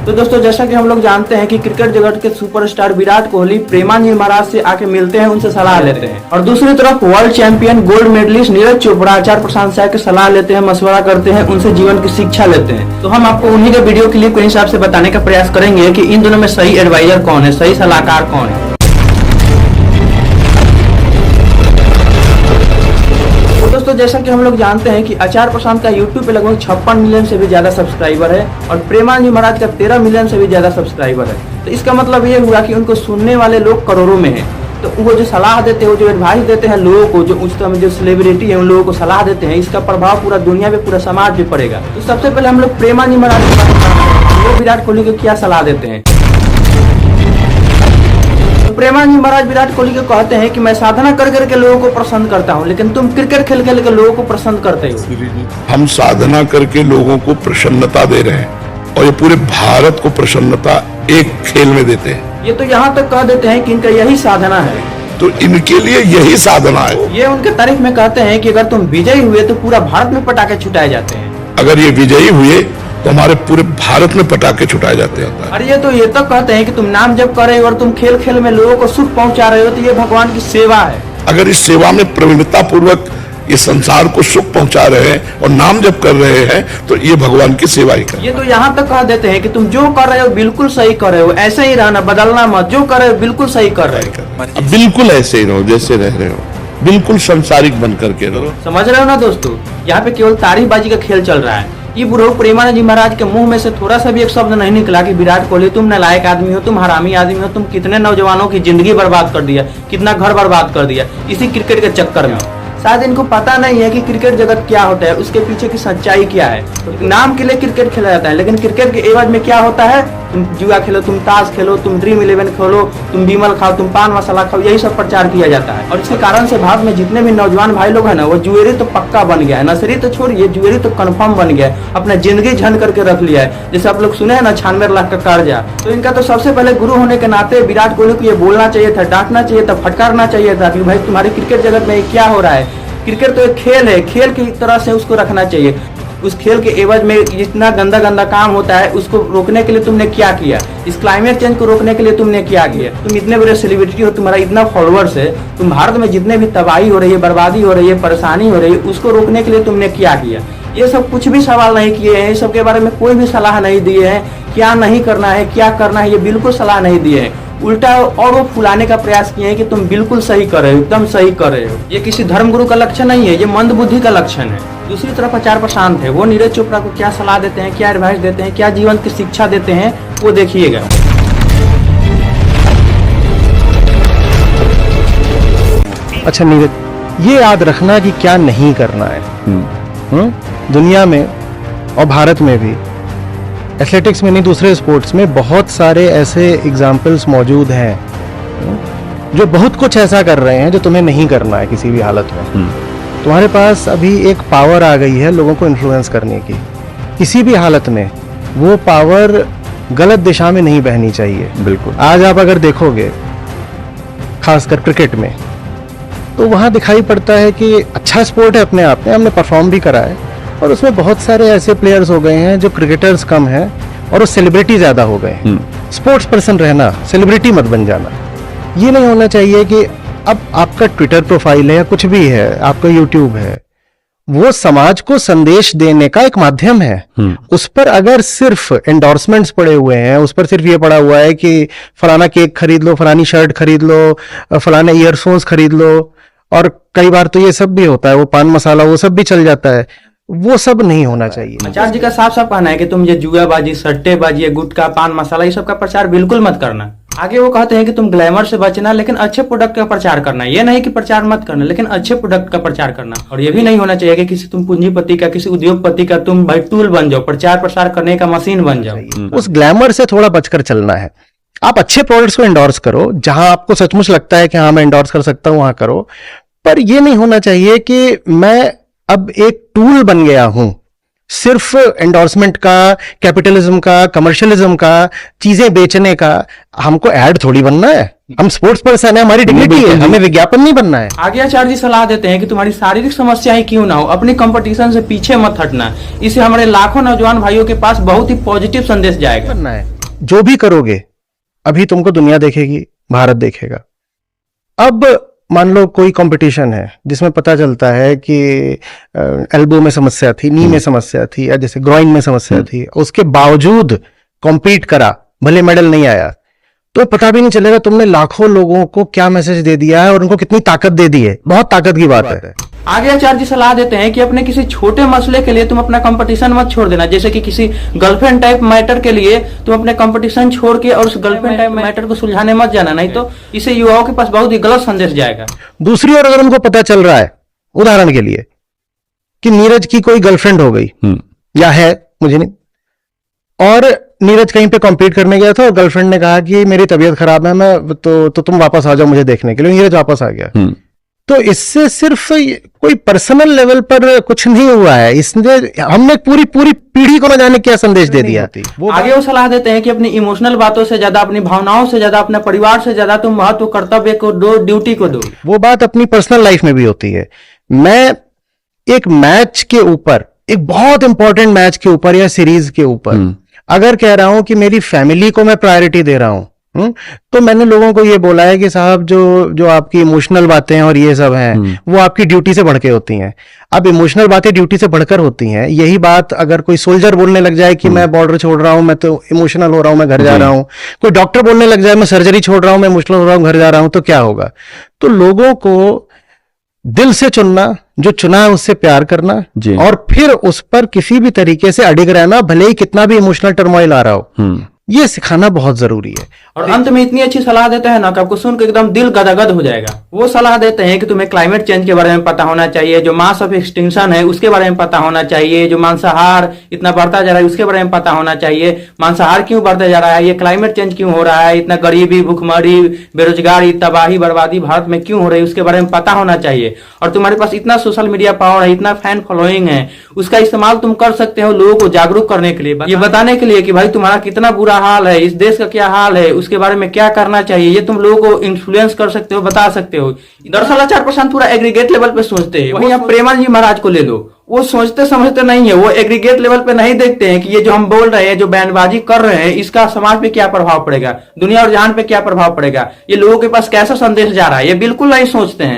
तो दोस्तों जैसा कि हम लोग जानते हैं कि क्रिकेट जगत के सुपरस्टार विराट कोहली प्रेमानंद महाराज से आके मिलते हैं, उनसे सलाह लेते हैं। और दूसरी तरफ world champion gold medalist Neeraj Chopra Acharya Prashant से आके सलाह लेते हैं, मशवरा करते हैं, उनसे जीवन की शिक्षा लेते हैं। तो हम आपको उन्हीं के वीडियो क्लिप के हिसाब से बताने का प्रयास करेंगे कि इन दोनों में सही एडवाइजर कौन है, सही सलाहकार कौन है। दोस्तों जैसा कि हम लोग जानते हैं कि आचार्य प्रशांत का YouTube पे लगभग 56 मिलियन से भी ज्यादा सब्सक्राइबर है और प्रेमानंद महाराज का 13 मिलियन से भी ज्यादा सब्सक्राइबर है। तो इसका मतलब ये हुआ कि उनको सुनने वाले लोग करोड़ों में हैं। तो वो जो सलाह देते हैं, वो जो एडवाइस देते हैं लोगों को, जो उस समय जो सेलिब्रिटी है उन लोगों को सलाह देते हैं, इसका प्रभाव पूरा दुनिया पे, पूरा समाज पे पड़ेगा। तो सबसे पहले हम लोग प्रेमानंद महाराज के बारे में जानते हैं, वो विराट कोहली को क्या सलाह देते हैं। प्रेमानंद महाराज विराट कोहली को कहते हैं कि मैं साधना कर करके लोगों को प्रसन्न करता हूं, लेकिन तुम क्रिकेट खेल खेल के लोगों को प्रसन्न करते हो। हम साधना करके लोगों को प्रसन्नता दे रहे हैं और ये पूरे भारत को प्रसन्नता एक खेल में देते हैं। ये तो यहाँ तक कह देते हैं कि इनका यही साधना है, तो इनके लिए यही साधना है। ये उनके तारीफ में कहते हैं कि अगर तुम विजयी हुए तो पूरा भारत में पटाखे छुटाए जाते हैं। अगर ये विजयी हुए तो हमारे पूरे भारत में पटाखे छुटाए जाते हैं। और ये तो ये तक कहते हैं कि तुम नाम जप कर रहे हो और तुम खेल खेल में लोगों को सुख पहुंचा रहे हो, तो ये भगवान की सेवा है। अगर इस सेवा में प्रवीणता पूर्वक ये संसार को सुख पहुंचा रहे हैं और नाम जप कर रहे हैं, तो ये भगवान की सेवा ही कर। ये तो यहाँ तक कह देते हैं कि तुम जो कर रहे हो बिल्कुल सही कर रहे हो, ऐसे ही रहना, बदलना मत, जो कर रहे हो बिल्कुल सही कर रहे हो। बिल्कुल ऐसे ही रहो जैसे रह रहे हो, बिल्कुल संसारिक बन करके रहो। समझ रहे हो ना दोस्तों, यहाँ पे केवल तारीफबाजी का खेल चल रहा है। ये बुढ़ऊ प्रेमानंद जी महाराज के मुंह में से थोड़ा सा भी एक शब्द नहीं निकला कि विराट कोहली तुम नालायक आदमी हो, तुम हरामी आदमी हो, तुम कितने नौजवानों की जिंदगी बर्बाद कर दिया, कितना घर बर्बाद कर दिया इसी क्रिकेट के चक्कर में। शायद इनको पता नहीं है कि क्रिकेट जगत क्या होता है, उसके पीछे की सच्चाई क्या है। नाम के लिए क्रिकेट खेला जाता है, लेकिन क्रिकेट के एवज में क्या होता है, तुम जुआ खेलो, तुम ताश खेलो, तुम ड्रीम 11 खेलो, तुम बीमल खाओ, तुम पान मसाला खाओ, यही सब प्रचार किया जाता है। और इसके कारण से भारत में जितने भी नौजवान भाई लोग हैं ना, वो जुएरी तो पक्का बन गया है, नशेरी तो छोड़िए, जुएरी तो कंफर्म बन गया है, अपना जिंदगी झंड करके रख लिया है। जैसे आप लोग सुने हैं ना 96 लाख का कर्जा। तो इनका तो सबसे पहले गुरु होने के नाते विराट कोहली को ये बोलना चाहिए था, डांटना चाहिए था, फटकारना चाहिए था कि भाई तुम्हारी क्रिकेट जगत में क्या हो रहा है। क्रिकेट तो एक खेल है, खेल की तरह से उसको रखना चाहिए। उस खेल के एवज में जितना गंदा गंदा काम होता है उसको रोकने के लिए तुमने क्या किया, इस क्लाइमेट चेंज को रोकने के लिए तुमने क्या किया। तुम इतने बड़े सेलिब्रिटी हो, तुम्हारा इतना फॉलोअर्स है, तुम भारत में जितने भी तबाही हो रही है, बर्बादी हो रही है, परेशानी हो रही है, उसको रोकने के लिए तुमने क्या किया। ये सब कुछ भी सवाल नहीं किए हैं, सब के बारे में कोई भी सलाह नहीं दिए हैं, क्या नहीं करना है, क्या करना है, ये बिल्कुल सलाह नहीं दिए हैं। उल्टा और वो फुलाने का प्रयास किए हैं कि तुम बिल्कुल सही कर रहे हो, एकदम सही कर रहे हो। ये किसी धर्मगुरु का लक्षण नहीं है, ये मंद बुद्धि का लक्षण है। दूसरी तरफ आचार्य प्रशांत है, वो नीरज चोपड़ा को क्या सलाह देते हैं, क्या एडवाइस देते हैं, क्या जीवन की शिक्षा देते हैं, वो देखिएगा। अच्छा नीरज, ये याद रखना कि क्या नहीं करना है। दुनिया में और भारत में भी, एथलेटिक्स में नहीं दूसरे स्पोर्ट्स में बहुत सारे ऐसे एग्जाम्पल्स मौजूद हैं जो बहुत कुछ ऐसा कर रहे हैं जो तुम्हें नहीं करना है किसी भी हालत में। तुम्हारे पास अभी एक पावर आ गई है लोगों को इन्फ्लुएंस करने की, किसी भी हालत में वो पावर गलत दिशा में नहीं बहनी चाहिए। बिल्कुल। आज आप अगर देखोगे खासकर क्रिकेट में, तो वहाँ दिखाई पड़ता है कि अच्छा स्पोर्ट है अपने आप में, हमने परफॉर्म भी करा है, और उसमें बहुत सारे ऐसे प्लेयर्स हो गए हैं जो क्रिकेटर्स कम हैं और वो सेलिब्रिटी ज्यादा हो गए हैं। स्पोर्ट्स पर्सन रहना, सेलिब्रिटी मत बन जाना। ये नहीं होना चाहिए कि अब आपका ट्विटर प्रोफाइल है या कुछ भी है, आपका यूट्यूब है, वो समाज को संदेश देने का एक माध्यम है। उस पर अगर सिर्फ एंडोर्समेंट्स पड़े हुए हैं, उस पर सिर्फ ये पड़ा हुआ है कि फलाना केक खरीद लो, फलानी शर्ट खरीद लो, फलाना ईयरफोन्स खरीद लो, और कई बार तो ये सब भी होता है, वो पान मसाला वो सब भी चल जाता है, वो सब नहीं होना चाहिए। आचार्य जी का साफ साफ कहना है कि तुम ये जुआबाजी, सट्टेबाजी, गुटखा, पान मसाला, ये सब का प्रचार बिल्कुल मत करना। आगे वो कहते हैं कि तुम ग्लैमर से बचना, लेकिन अच्छे प्रोडक्ट का प्रचार करना। ये नहीं कि प्रचार मत करना, लेकिन अच्छे प्रोडक्ट का प्रचार करना। और ये भी नहीं होना चाहिए कि किसी तुम पूंजीपति का, किसी उद्योगपति का तुम भाई टूल बन जाओ, प्रचार प्रसार करने का मशीन बन जाओ। उस ग्लैमर से थोड़ा बचकर चलना है। आप अच्छे प्रोडक्ट्स को एंडोर्स करो, जहां आपको सचमुच लगता है कि हाँ मैं एंडोर्स कर सकता हूं, वहां करो। पर ये नहीं होना चाहिए कि मैं अब एक टूल बन गया हूं सिर्फ एंडोर्समेंट का, कैपिटलिज्म का, कमर्शियलिज्म का, चीजें बेचने का। हमको ऐड थोड़ी बनना है, हम स्पोर्ट्स पर्सन है, हमारी डिग्निटी है, हमें विज्ञापन नहीं बनना है। आगे आचार्य जी सलाह देते हैं कि तुम्हारी शारीरिक समस्याएं क्यों ना हो, अपनी कंपटीशन से पीछे मत हटना। इससे हमारे लाखों नौजवान भाइयों के पास बहुत ही पॉजिटिव संदेश जाएगा। बनना है जो भी करोगे अभी तुमको दुनिया देखेगी, भारत देखेगा। अब मान लो कोई कंपटीशन है जिसमें पता चलता है कि एल्बो में समस्या थी, नी में समस्या थी, या जैसे ग्रोइन में समस्या थी, उसके बावजूद कॉम्पीट करा, भले मेडल नहीं आया, तो पता भी नहीं चलेगा तुमने लाखों लोगों को क्या मैसेज दे दिया है और उनको कितनी ताकत दे दी है। बहुत ताकत की बात है। आगे आचार्य जी सलाह देते हैं कि अपने किसी छोटे मसले के लिए तुम अपना कंपटीशन मत छोड़ देना, जैसे कि किसी गर्लफ्रेंड टाइप मैटर के लिए तुम अपने कंपटीशन छोड़ के और उस गर्लफ्रेंड टाइप मैटर को सुलझाने मत जाना, नहीं तो इसे युवाओं के पास बहुत ही गलत संदेश जाएगा। दूसरी ओर अगर उनको पता चल रहा है, उदाहरण के लिए, कि नीरज की कोई गर्लफ्रेंड हो गई या है, मुझे नहीं, और नीरज कहीं पे कॉम्पीट करने गया था और गर्लफ्रेंड ने कहा कि मेरी तबीयत खराब है, मैं तो तुम वापस आ जाओ मुझे देखने के लिए, नीरज वापस आ गया। तो इससे सिर्फ कोई पर्सनल लेवल पर कुछ नहीं हुआ है, इसने हमने पूरी पीढ़ी को न जाने क्या संदेश दे दिया। आगे वो सलाह देते हैं कि अपनी इमोशनल बातों से ज्यादा, अपनी भावनाओं से ज्यादा, अपने परिवार से ज्यादा तुम महत्व कर्तव्य को दो, ड्यूटी को दो। वो बात अपनी पर्सनल लाइफ में भी होती है। मैं एक मैच के ऊपर, एक बहुत इंपॉर्टेंट मैच के ऊपर या सीरीज के ऊपर अगर कह रहा हूं कि मेरी फैमिली को मैं प्रायोरिटी दे रहा हूं, तो मैंने लोगों को ये बोला है कि साहब जो आपकी इमोशनल बातें हैं और ये सब हैं, वो आपकी ड्यूटी से बढ़ के होती हैं। अब इमोशनल बातें ड्यूटी से बढ़कर होती हैं। यही बात अगर कोई सोल्जर बोलने लग जाए कि मैं बॉर्डर छोड़ रहा हूं, मैं तो इमोशनल हो रहा हूं, मैं घर जा रहा हूं, कोई डॉक्टर बोलने लग जाए मैं सर्जरी छोड़ रहा हूं, मैं इमोशनल हो रहा हूं, घर जा रहा हूं, तो क्या होगा? तो लोगों को दिल से चुनना, जो चुना है उससे प्यार करना, और फिर उस पर किसी भी तरीके से अडिग रहना, भले ही कितना भी इमोशनल टर्मोइल आ रहा हो, ये सिखाना बहुत जरूरी है। और अंत में इतनी अच्छी सलाह देते हैं ना कि आपको सुनकर एकदम दिल गदगद हो जाएगा। वो सलाह देते हैं कि तुम्हें क्लाइमेट चेंज के बारे में पता होना चाहिए, जो मास ऑफ एक्सटिंक्शन है उसके बारे में पता होना चाहिए, जो मांसाहार इतना बढ़ता जा रहा है उसके बारे में पता होना चाहिए, मांसाहार क्यों बढ़ता जा रहा है, ये क्लाइमेट चेंज क्यों हो रहा है, इतना गरीबी, भूखमरी, बेरोजगारी, तबाही, बर्बादी भारत में क्यों हो रही है, उसके बारे में पता होना चाहिए। और तुम्हारे पास इतना सोशल मीडिया पावर है, इतना फैन फॉलोइंग है, उसका इस्तेमाल तुम कर सकते हो लोगों को जागरूक करने के लिए, ये बताने के लिए कि भाई तुम्हारा कितना बुरा हाल है, इस देश का क्या हाल है, उसके बारे में क्या करना चाहिए। ये तुम लोगों को इन्फ्लुएंस कर सकते हो, बता सकते हो। दरअसल आचार्य प्रशांत पूरा एग्रीगेट लेवल पे सोचते हैं। वहीं आप प्रेमानंद जी महाराज को ले लो, वो सोचते समझते नहीं है, वो एग्रीगेट लेवल पे नहीं देखते हैं कि ये जो हम बोल रहे हैं, जो बयानबाजी कर रहे हैं, इसका समाज पे क्या प्रभाव पड़ेगा, दुनिया और जहान पे क्या प्रभाव पड़ेगा, ये लोगों के पास कैसा संदेश जा रहा है, ये बिल्कुल नहीं सोचते हैं।